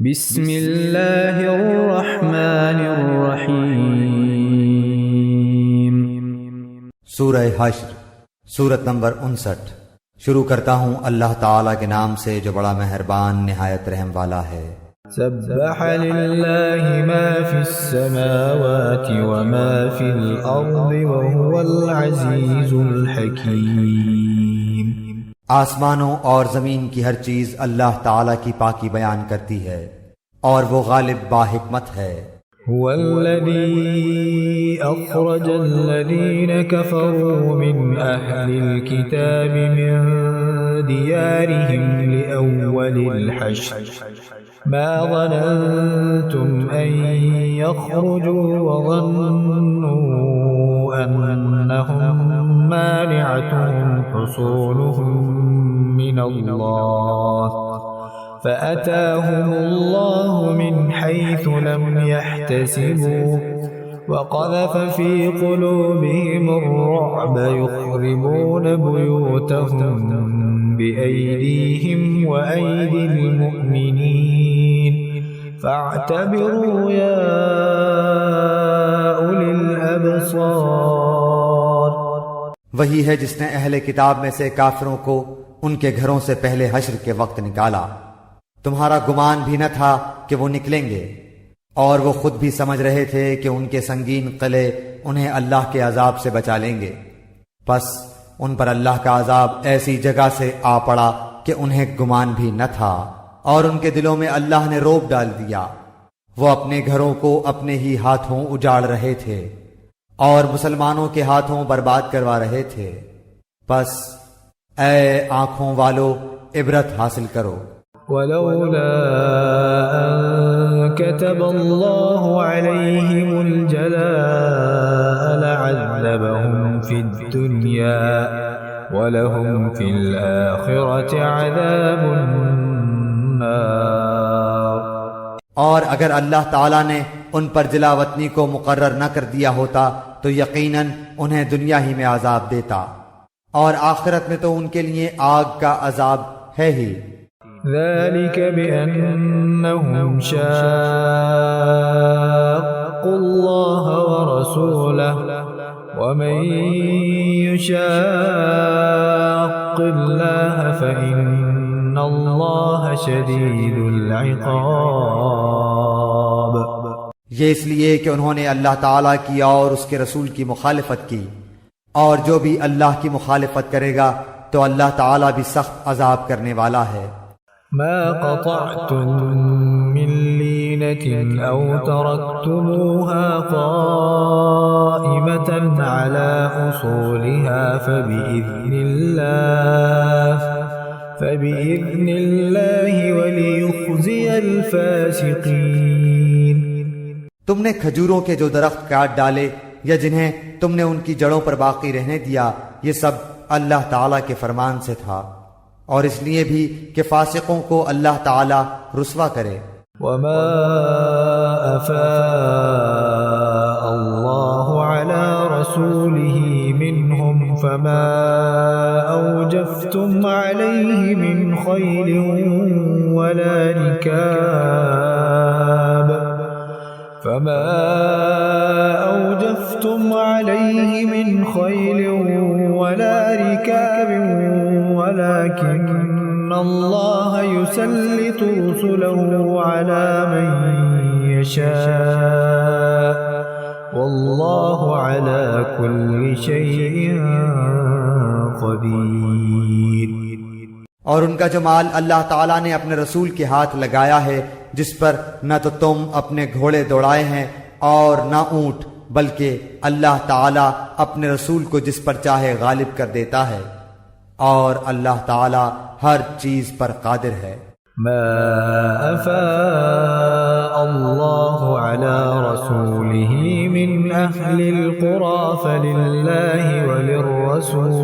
بسم اللہ الرحمن الرحیم۔ سورہ حشر، سورت نمبر 59۔ شروع کرتا ہوں اللہ تعالیٰ کے نام سے جو بڑا مہربان نہایت رحم والا ہے۔ سبح للہ ما فی السماوات وما فی الارض وهو العزیز الحکیم۔ آسمانوں اور زمین کی ہر چیز اللہ تعالیٰ کی پاکی بیان کرتی ہے اور وہ غالب باحکمت ہے۔ هو الذي أخرج الذين كفروا من أهل الكتاب من ديارهم لأول الحشر ما ظننتم أن يخرجوا وظنوا أنهم مانعتهم حصولهم من الله فأتاهم الله من حيث لم يحتسبوا وقذف في قلوبهم الرعب يخربون بيوتهم بأيديهم وأيدي المؤمنين فاعتبروا يا أولي الأبصار۔ وہی ہے جس نے اہل کتاب میں سے کافروں کو ان کے گھروں سے پہلے حشر کے وقت نکالا۔ تمہارا گمان بھی نہ تھا کہ وہ نکلیں گے، اور وہ خود بھی سمجھ رہے تھے کہ ان کے سنگین قلعے انہیں اللہ کے عذاب سے بچا لیں گے، پس ان پر اللہ کا عذاب ایسی جگہ سے آ پڑا کہ انہیں گمان بھی نہ تھا، اور ان کے دلوں میں اللہ نے روب ڈال دیا۔ وہ اپنے گھروں کو اپنے ہی ہاتھوں اجاڑ رہے تھے اور مسلمانوں کے ہاتھوں برباد کروا رہے تھے، پس اے آنکھوں والو عبرت حاصل کرو۔ ولولا أن كتب الله عليهم الجلاء لعذبهم في الدنيا ولهم في الآخرة عذاب النار۔ اور اگر اللہ تعالیٰ نے ان پر جلا وطنی کو مقرر نہ کر دیا ہوتا تو یقیناً انہیں دنیا ہی میں عذاب دیتا، اور آخرت میں تو ان کے لیے آگ کا عذاب ہے ہی۔ ذلك بأنهم شاقوا الله ورسوله ومن يشاق الله فإن الله شديد العقاب۔ یہ اس لیے کہ انہوں نے اللہ تعالیٰ کی اور اس کے رسول کی مخالفت کی، اور جو بھی اللہ کی مخالفت کرے گا تو اللہ تعالیٰ بھی سخت عذاب کرنے والا ہے۔ ما قطعتم من لينة أو تركتموها قائمة على أصولها فبإذن الله وليخزي الفاسقين۔ تم نے کھجوروں کے جو درخت کاٹ ڈالے یا جنہیں تم نے ان کی جڑوں پر باقی رہنے دیا، یہ سب اللہ تعالیٰ کے فرمان سے تھا، اور اس لیے بھی کہ فاسقوں کو اللہ تعالیٰ رسوا کرے۔ وما أفاء الله على رسوله منهم فما أوجفتم عليه من خيل ولا ركاب ولكن الله يسلط رسله على من يشاء والله على كل شيء قدير۔ اور ان کا جو مال اللہ تعالیٰ نے اپنے رسول کے ہاتھ لگایا ہے، جس پر نہ تو تم اپنے گھوڑے دوڑائے ہیں اور نہ اونٹ، بلکہ اللہ تعالیٰ اپنے رسول کو جس پر چاہے غالب کر دیتا ہے، اور اللہ تعالیٰ ہر چیز پر قادر ہے۔ ما أفاء الله على رسوله من أهل القرى فلله وللرسول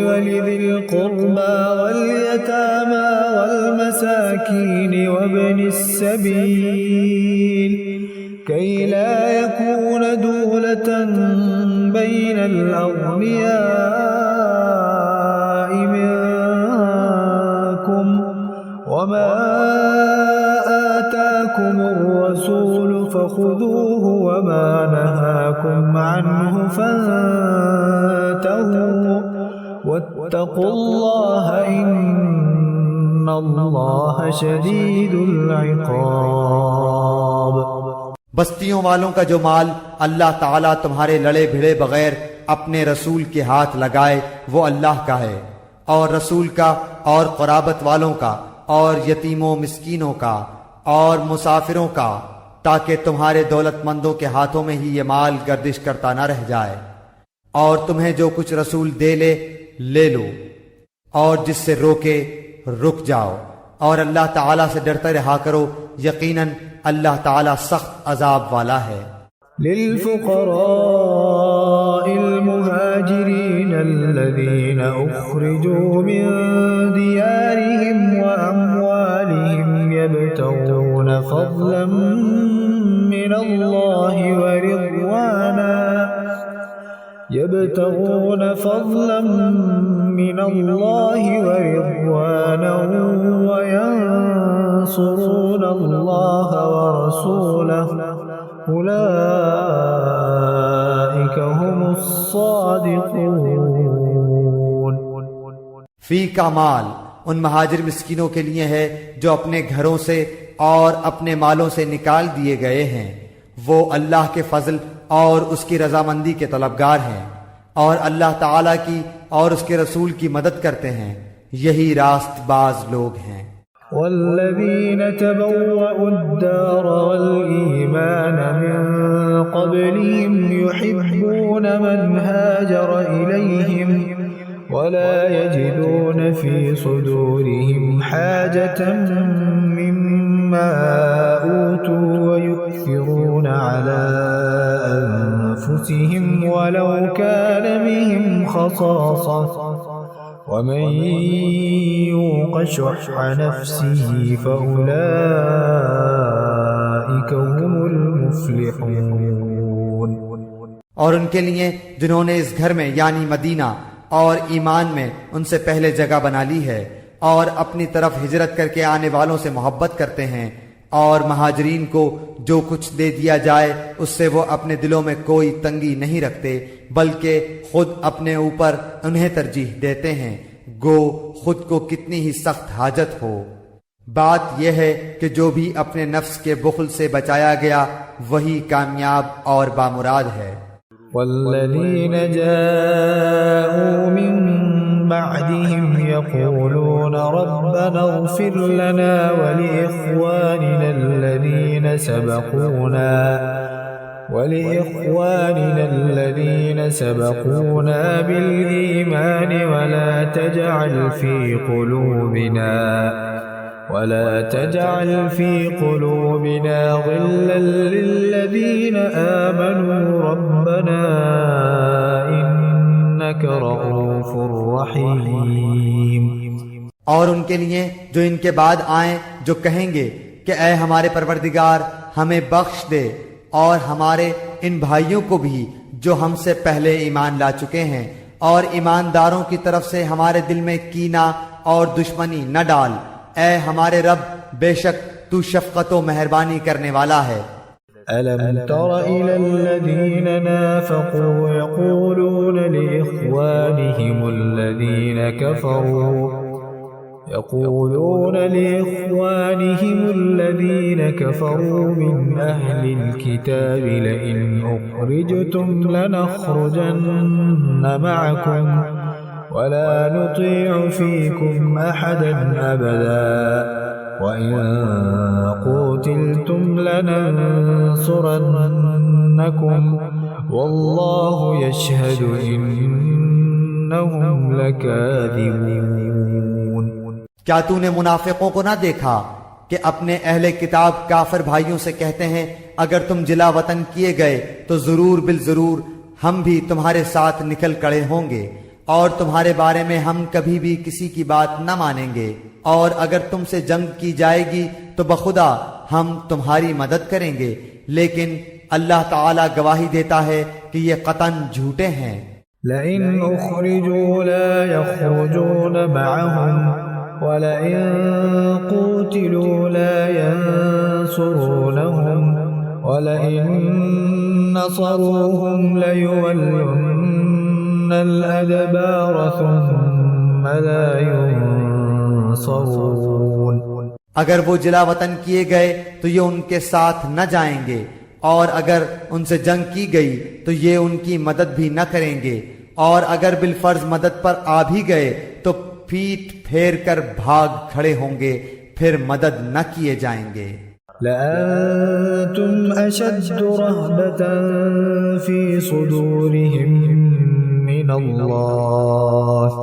ولذي القربى واليتامى والمساكين وابن السبيل كي لا يكون دولة بين الأغنياء وما آتاكم الرسول فخذوه وما نهاكم عنه فانتهوا واتقوا الله إن الله شديد العقاب۔ بستیوں والوں کا جو مال اللہ تعالیٰ تمہارے لڑے بھیڑے بغیر اپنے رسول کے ہاتھ لگائے وہ اللہ کا ہے، اور رسول کا اور قرابت والوں کا اور یتیموں مسکینوں کا اور مسافروں کا، تاکہ تمہارے دولت مندوں کے ہاتھوں میں ہی یہ مال گردش کرتا نہ رہ جائے، اور تمہیں جو کچھ رسول دے لے لو، اور جس سے روکے رک جاؤ، اور اللہ تعالیٰ سے ڈرتے رہا کرو، یقیناً اللہ تعالیٰ سخت عذاب والا ہے۔ للفقراء المهاجرين الذين أخرجوا من ديارهم وأموالهم يبتغون فضلا من الله ورضوانا وينصرون الله ورسوله أولئك هم الصادقون۔ فی کا مال ان مہاجر مسکینوں کے لیے ہے جو اپنے گھروں سے اور اپنے مالوں سے نکال دیے گئے ہیں، وہ اللہ کے فضل اور اس کی رضامندی کے طلبگار ہیں، اور اللہ تعالیٰ کی اور اس کے رسول کی مدد کرتے ہیں، یہی راست باز لوگ ہیں۔ والذين تبوأوا الدار والإيمان من قبلهم يحبون من هاجر إليهم ولا يجدون في صدورهم حاجة مما أوتوا ويؤثرون على أنفسهم ولو كان بهم خصاصة ومن يوق شح نفسه فأولئك هم المفلحون۔ اور ان کے لیے جنہوں نے اس گھر میں یعنی مدینہ اور ایمان میں ان سے پہلے جگہ بنا لی ہے، اور اپنی طرف ہجرت کر کے آنے والوں سے محبت کرتے ہیں، اور مہاجرین کو جو کچھ دے دیا جائے اس سے وہ اپنے دلوں میں کوئی تنگی نہیں رکھتے، بلکہ خود اپنے اوپر انہیں ترجیح دیتے ہیں، گو خود کو کتنی ہی سخت حاجت ہو۔ بات یہ ہے کہ جو بھی اپنے نفس کے بخل سے بچایا گیا وہی کامیاب اور بامراد ہے۔ والذین جاءوا من بعدهم يقولون ربنا اغفر لنا ولإخواننا الذين سبقونا بالإيمان ولا تجعل في قلوبنا غلا للذين آمنوا ربنا إنك رؤوف رحيم۔ اور ان کے لیے جو ان کے بعد آئیں جو کہیں گے کہ اے ہمارے پروردگار ہمیں بخش دے، اور ہمارے ان بھائیوں کو بھی جو ہم سے پہلے ایمان لا چکے ہیں، اور ایمانداروں کی طرف سے ہمارے دل میں کینہ اور دشمنی نہ ڈال، اے ہمارے رب بے شک تو شفقت و مہربانی کرنے والا ہے۔ ألم تر إلى الذين نافقوا يقولون لإخوانهم الذين كفروا من أهل الكتاب لئن أخرجتم لنخرجن معكم ولا نطيع فيكم أحدا أبدا وإن قوتلتم لننصرنكم والله يشهد إنهم لكاذبون۔ کیا تو نے منافقوں کو نہ دیکھا کہ اپنے اہل کتاب کافر بھائیوں سے کہتے ہیں اگر تم جلا وطن کیے گئے تو ضرور بالضرور ہم بھی تمہارے ساتھ نکل کڑے ہوں گے، اور تمہارے بارے میں ہم کبھی بھی کسی کی بات نہ مانیں گے، اور اگر تم سے جنگ کی جائے گی تو بخدا ہم تمہاری مدد کریں گے، لیکن اللہ تعالیٰ گواہی دیتا ہے کہ یہ قطعاً جھوٹے ہیں۔ لئن أخرجوا لا يخرجون معهم ولئن قوتلوا لا ينصرونهم ولئن نصروهم ليولن الأدبار ثم لا ينصرون۔ اگر وہ جلا وطن کیے گئے تو یہ ان کے ساتھ نہ جائیں گے، اور اگر ان سے جنگ کی گئی تو یہ ان کی مدد بھی نہ کریں گے، اور اگر بالفرض مدد پر آ بھی گئے تو پیٹ پھیر کر بھاگ کھڑے ہوں گے، پھر مدد نہ کیے جائیں گے۔ لأنتم أشد رهبة في صدورهم من الله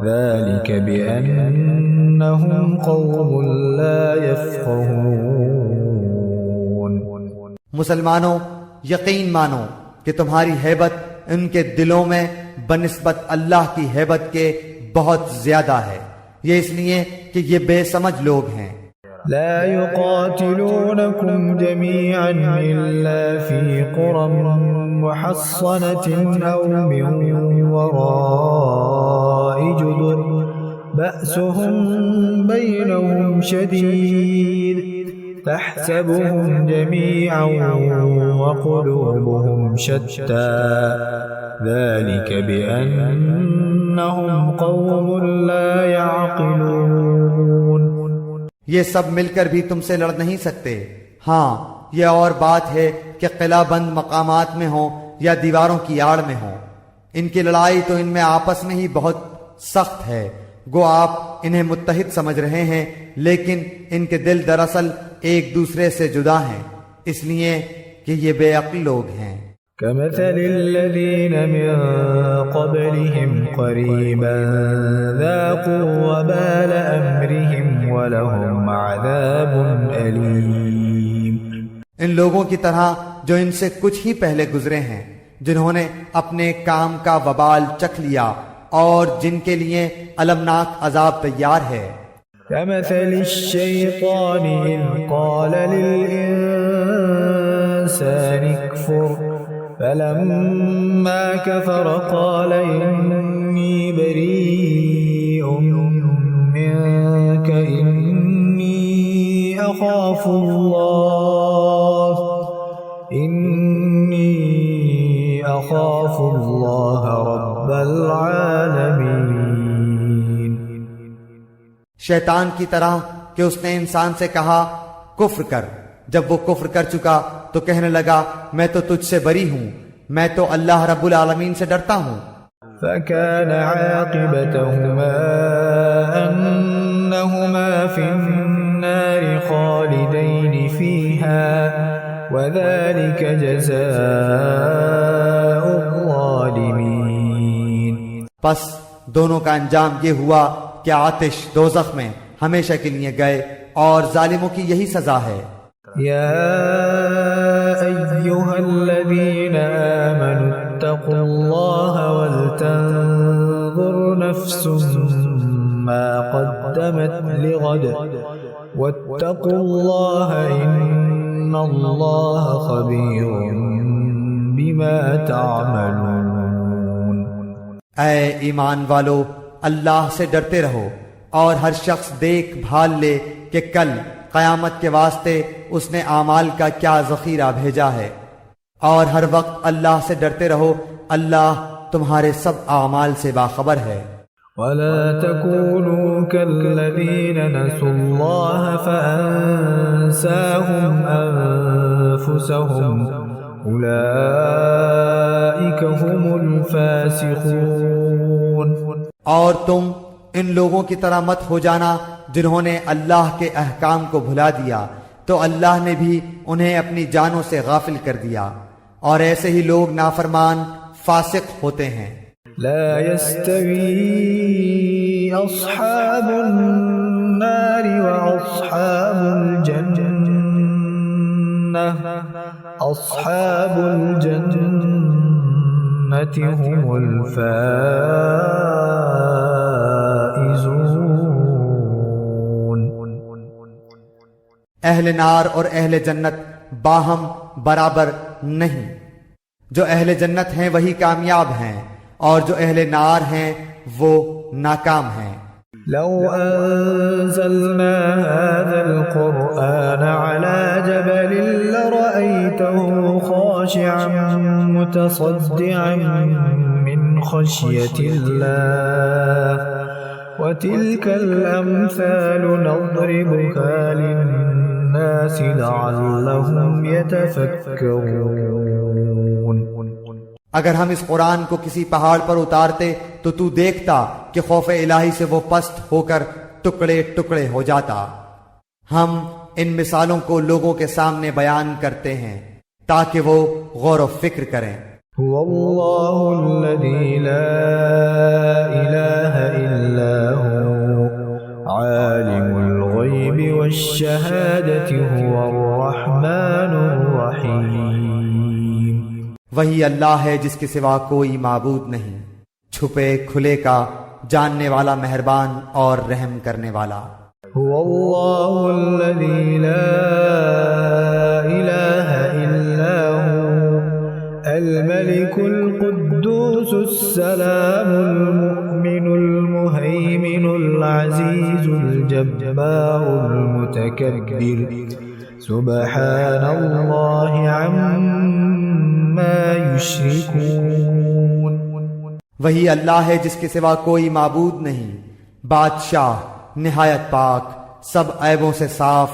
ذلك بأنهم قوم لا يفقهون۔ مسلمانوں، یقین مانو کہ تمہاری ہیبت ان کے دلوں میں بنسبت اللہ کی ہیبت کے بہت زیادہ ہے، یہ اس لیے کہ یہ بے سمجھ لوگ ہیں۔ لا يقاتلونكم جميعا إلا في قرى محصنة أو من وراء جدر بأسهم بينهم شديد تحسبهم جميعا وقلوبهم شتى ذلك بأنهم قوم لا يعقلون۔ یہ سب مل کر بھی تم سے لڑ نہیں سکتے، ہاں یہ اور بات ہے کہ قلعہ بند مقامات میں ہوں یا دیواروں کی آڑ میں ہوں، ان کی لڑائی تو ان میں آپس میں ہی بہت سخت ہے، گو آپ انہیں متحد سمجھ رہے ہیں لیکن ان کے دل دراصل ایک دوسرے سے جدا ہیں، اس لیے کہ یہ بے عقل لوگ ہیں۔ كمثل الذين من قبلهم قريبا ذاقوا وبال أمرهم ولهم عذاب أليم۔ ان لوگوں کی طرح جو ان سے کچھ ہی پہلے گزرے ہیں، جنہوں نے اپنے کام کا وبال چکھ لیا اور جن کے لیے المناک عذاب تیار ہے۔ كمثل الشيطان إذ قال للإنسان اكفر فلما كفر قال إني بريء منك إني أخاف الله رب العالمين۔ شیطان کی طرح کہ اس نے انسان سے کہا کفر کر، جب وہ کفر کر چکا تو کہنے لگا میں تو تجھ سے بری ہوں، میں تو اللہ رب العالمین سے ڈرتا ہوں۔ فكان عاقبتهما أنهما في النار خالدين فيها وذلك جزاء الظالمين۔ پس دونوں کا انجام یہ ہوا کہ آتش دوزخ میں ہمیشہ کے لیے گئے اور ظالموں کی یہی سزا ہے۔ يا أيها الذين آمنوا اتقوا الله ولتنظر نفس ما قدمت لغد واتقوا الله إن الله خبير بما تعملون۔ اے ایمان والو، اللہ سے ڈرتے رہو اور ہر شخص دیکھ بھال لے کہ کل قیامت کے واسطے اس نے اعمال کا کیا ذخیرہ بھیجا ہے، اور ہر وقت اللہ سے ڈرتے رہو، اللہ تمہارے سب اعمال سے باخبر ہے۔ ولا تكونوا كالذين نسوا الله فأنساهم أنفسهم أولئك هم الفاسقون۔ اور تم ان لوگوں کی طرح مت ہو جانا جنہوں نے اللہ کے احکام کو بھلا دیا تو اللہ نے بھی انہیں اپنی جانوں سے غافل کر دیا، اور ایسے ہی لوگ نافرمان فاسق ہوتے ہیں۔ لا يستوي أصحاب النار وأصحاب الجنة أصحاب الجنة هم الفائزون۔ اہل نار اور اہل جنت باہم برابر نہیں، جو اہل جنت ہیں وہی کامیاب ہیں اور جو اہل نار ہیں وہ ناکام ہیں۔ لو أنزلنا هذا القرآن على جبل لرأيته خاشعا متصدعا من خشية الله وتلك الأمثال نضربها للناس لعلهم يتفكرون۔ اگر ہم اس قرآن کو کسی پہاڑ پر اتارتے تو تو دیکھتا کہ خوف الہی سے وہ پست ہو کر ٹکڑے ٹکڑے ہو جاتا۔ ہم ان مثالوں کو لوگوں کے سامنے بیان کرتے ہیں تاکہ وہ غور و فکر کریں۔ هو اللہ الذی لا الہ الا هو عالم الغیب والشہادة هو الرحمن الرحیم۔ وہی اللہ ہے جس کے سوا کوئی معبود نہیں، چھپے کھلے کا جاننے والا، مہربان اور رحم کرنے والا۔ هو اللہ الذی لا الہ الا هو الملك القدوس السلام المؤمن المهيمن العزيز الجبار المتكبر سبحان الله عما يشركون۔ وہی اللہ ہے جس کے سوا کوئی معبود نہیں، بادشاہ نہایت پاک، سب عیبوں سے صاف،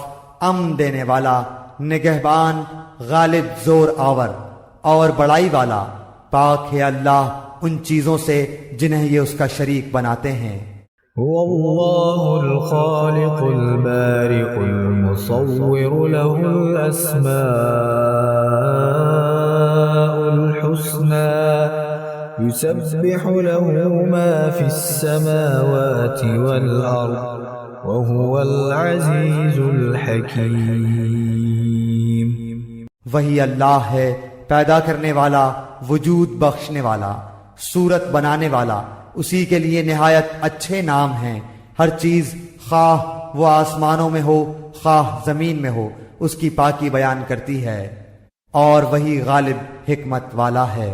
امن دینے والا، نگہبان، غالب، زور آور اور بڑائی والا۔ پاک ہے اللہ ان چیزوں سے جنہیں یہ اس کا شریک بناتے ہیں۔ هو اللہ الخالق البارئ المصور له الأسماء الحسنى يسبح له ما في السماوات والأرض وهو العزيز الحكيم۔ وہی اللہ ہے پیدا کرنے والا، وجود بخشنے والا، صورت بنانے والا، اسی کے لیے نہایت اچھے نام ہیں۔ ہر چیز خواہ وہ آسمانوں میں ہو خواہ زمین میں ہو اس کی پاکی بیان کرتی ہے، اور وہی غالب حکمت والا ہے۔